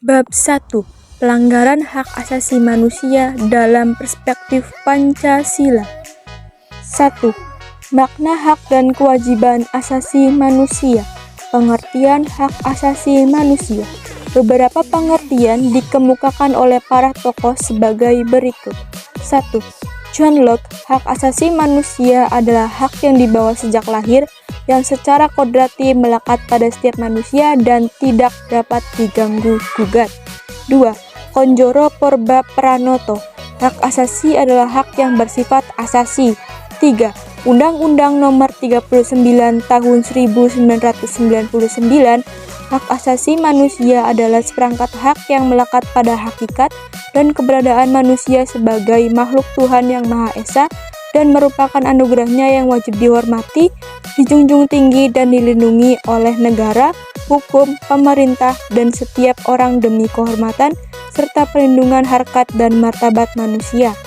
Bab 1. Pelanggaran hak asasi manusia dalam perspektif Pancasila. 1. Makna hak dan kewajiban asasi manusia. Pengertian hak asasi manusia. Beberapa pengertian dikemukakan oleh para tokoh sebagai berikut. 1. John Locke, hak asasi manusia adalah hak yang dibawa sejak lahir, yang secara kodrati melekat pada setiap manusia dan tidak dapat diganggu-gugat. 2. Konjoro Porba Pranoto, hak asasi adalah hak yang bersifat asasi. 3. Undang-Undang Nomor 39 Tahun 1999, hak asasi manusia adalah seperangkat hak yang melekat pada hakikat dan keberadaan manusia sebagai makhluk Tuhan yang Maha Esa dan merupakan anugerahnya yang wajib dihormati, dijunjung tinggi dan dilindungi oleh negara, hukum, pemerintah, dan setiap orang demi kehormatan serta perlindungan harkat dan martabat manusia.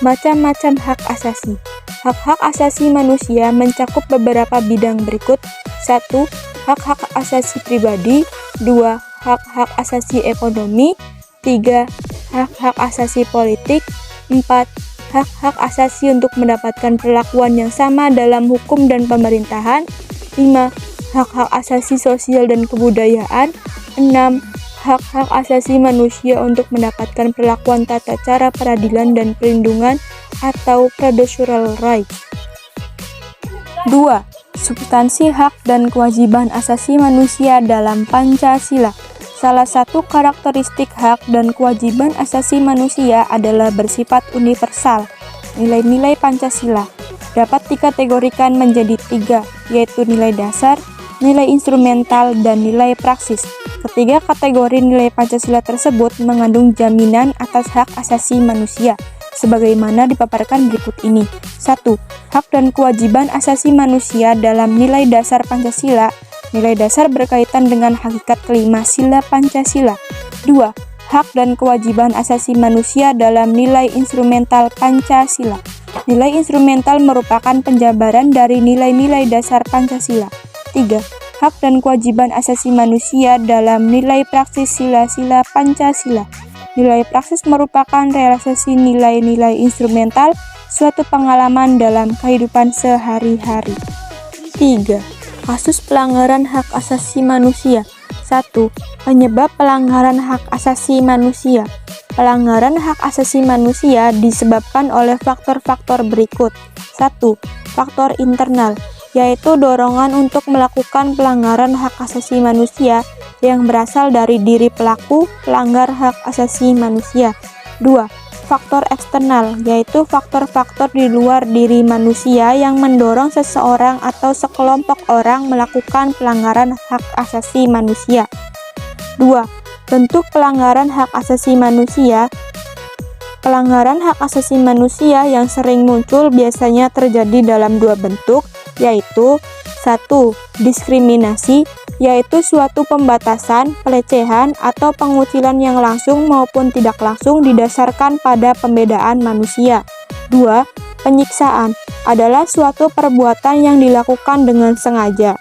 Macam-macam hak asasi. Hak-hak asasi manusia mencakup beberapa bidang berikut. 1. Hak-hak asasi pribadi. 2. Hak-hak asasi ekonomi. 3. Hak-hak asasi politik. 4. Hak-hak asasi untuk mendapatkan perlakuan yang sama dalam hukum dan pemerintahan. 5. Hak-hak asasi sosial dan kebudayaan. 6. Hak-hak asasi manusia untuk mendapatkan perlakuan tata cara peradilan dan perlindungan atau procedural rights. 2. Substansi hak dan kewajiban asasi manusia dalam Pancasila. Salah satu karakteristik hak dan kewajiban asasi manusia adalah bersifat universal. Nilai-nilai Pancasila dapat dikategorikan menjadi 3, yaitu nilai dasar, nilai instrumental, dan nilai praksis. Ketiga kategori nilai Pancasila tersebut mengandung jaminan atas hak asasi manusia, sebagaimana dipaparkan berikut ini. 1. Hak dan kewajiban asasi manusia dalam nilai dasar Pancasila. Nilai dasar berkaitan dengan hakikat kelima sila Pancasila. 2. Hak dan kewajiban asasi manusia dalam nilai instrumental Pancasila. Nilai instrumental merupakan penjabaran dari nilai-nilai dasar Pancasila. 3. Hak dan kewajiban asasi manusia dalam nilai praksis sila-sila Pancasila. Nilai praksis merupakan realisasi nilai-nilai instrumental suatu pengalaman dalam kehidupan sehari-hari. 3. Kasus pelanggaran hak asasi manusia. 1. Penyebab pelanggaran hak asasi manusia. Pelanggaran hak asasi manusia disebabkan oleh faktor-faktor berikut. 1. Faktor internal, yaitu dorongan untuk melakukan pelanggaran hak asasi manusia yang berasal dari diri pelaku pelanggar hak asasi manusia. 2. Faktor eksternal, yaitu faktor-faktor di luar diri manusia yang mendorong seseorang atau sekelompok orang melakukan pelanggaran hak asasi manusia. 2. Bentuk pelanggaran hak asasi manusia. Pelanggaran hak asasi manusia yang sering muncul biasanya terjadi dalam dua bentuk, yaitu 1. Diskriminasi, yaitu suatu pembatasan, pelecehan, atau pengucilan yang langsung maupun tidak langsung didasarkan pada pembedaan manusia. 2. Penyiksaan, adalah suatu perbuatan yang dilakukan dengan sengaja.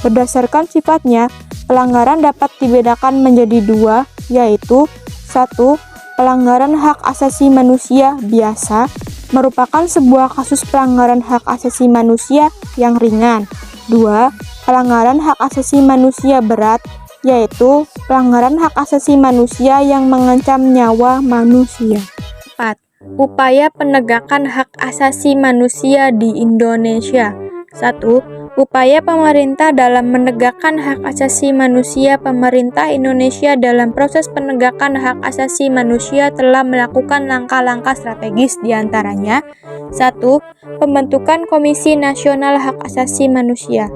Berdasarkan sifatnya, pelanggaran dapat dibedakan menjadi 2, yaitu 1. Pelanggaran hak asasi manusia biasa, merupakan sebuah kasus pelanggaran hak asasi manusia yang ringan. 2. Pelanggaran hak asasi manusia berat, yaitu pelanggaran hak asasi manusia yang mengancam nyawa manusia. 4. Upaya penegakan hak asasi manusia di Indonesia. 1. Upaya pemerintah dalam menegakkan hak asasi manusia. Pemerintah Indonesia dalam proses penegakan hak asasi manusia telah melakukan langkah-langkah strategis, diantaranya 1. Pembentukan Komisi Nasional Hak Asasi Manusia.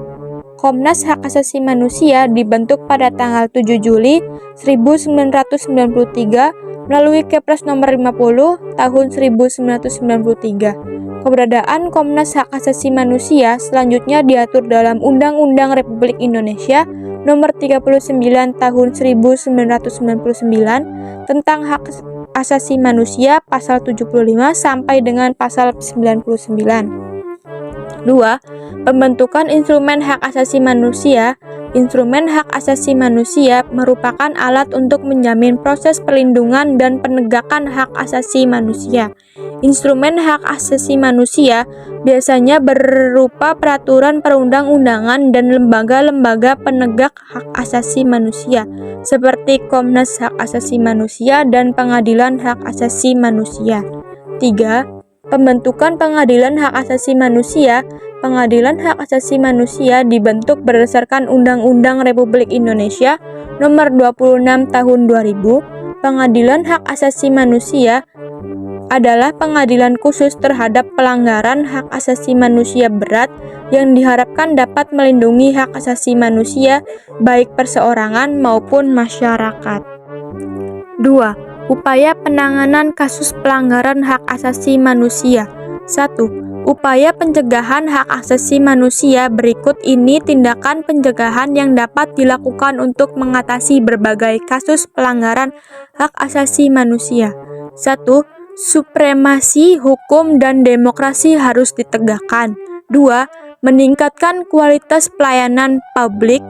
Komnas Hak Asasi Manusia dibentuk pada tanggal 7 Juli 1993 melalui Kepres nomor 50 tahun 1993. Keberadaan Komnas Hak Asasi Manusia selanjutnya diatur dalam Undang-Undang Republik Indonesia nomor 39 tahun 1999 tentang hak asasi manusia pasal 75 sampai dengan pasal 99. 2. Pembentukan instrumen hak asasi manusia. Instrumen hak asasi manusia merupakan alat untuk menjamin proses perlindungan dan penegakan hak asasi manusia. Instrumen hak asasi manusia biasanya berupa peraturan perundang-undangan dan lembaga-lembaga penegak hak asasi manusia, seperti Komnas Hak Asasi Manusia dan Pengadilan Hak Asasi Manusia. 3. Pembentukan Pengadilan Hak Asasi Manusia. Pengadilan Hak Asasi Manusia dibentuk berdasarkan Undang-Undang Republik Indonesia Nomor 26 Tahun 2000. Pengadilan Hak Asasi Manusia adalah pengadilan khusus terhadap pelanggaran hak asasi manusia berat yang diharapkan dapat melindungi hak asasi manusia baik perseorangan maupun masyarakat. 2. Upaya penanganan kasus pelanggaran hak asasi manusia. 1. Upaya pencegahan hak asasi manusia. Berikut ini tindakan pencegahan yang dapat dilakukan untuk mengatasi berbagai kasus pelanggaran hak asasi manusia. 1. Supremasi hukum dan demokrasi harus ditegakkan. 2. Meningkatkan kualitas pelayanan publik.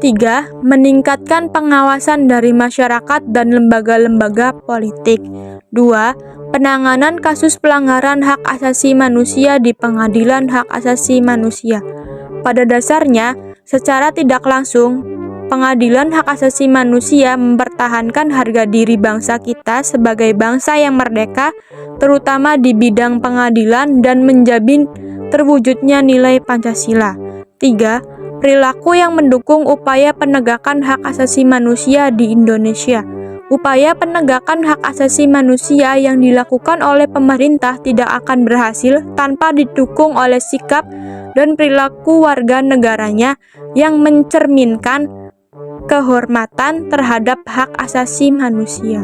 3. Meningkatkan pengawasan dari masyarakat dan lembaga-lembaga politik. 2. Penanganan kasus pelanggaran hak asasi manusia di Pengadilan Hak Asasi Manusia. Pada dasarnya, secara tidak langsung, Pengadilan Hak Asasi Manusia mempertahankan harga diri bangsa kita sebagai bangsa yang merdeka, terutama di bidang pengadilan, dan menjamin terwujudnya nilai Pancasila. 3. Perilaku yang mendukung upaya penegakan hak asasi manusia di Indonesia. Upaya penegakan hak asasi manusia yang dilakukan oleh pemerintah tidak akan berhasil tanpa didukung oleh sikap dan perilaku warga negaranya yang mencerminkan kehormatan terhadap hak asasi manusia.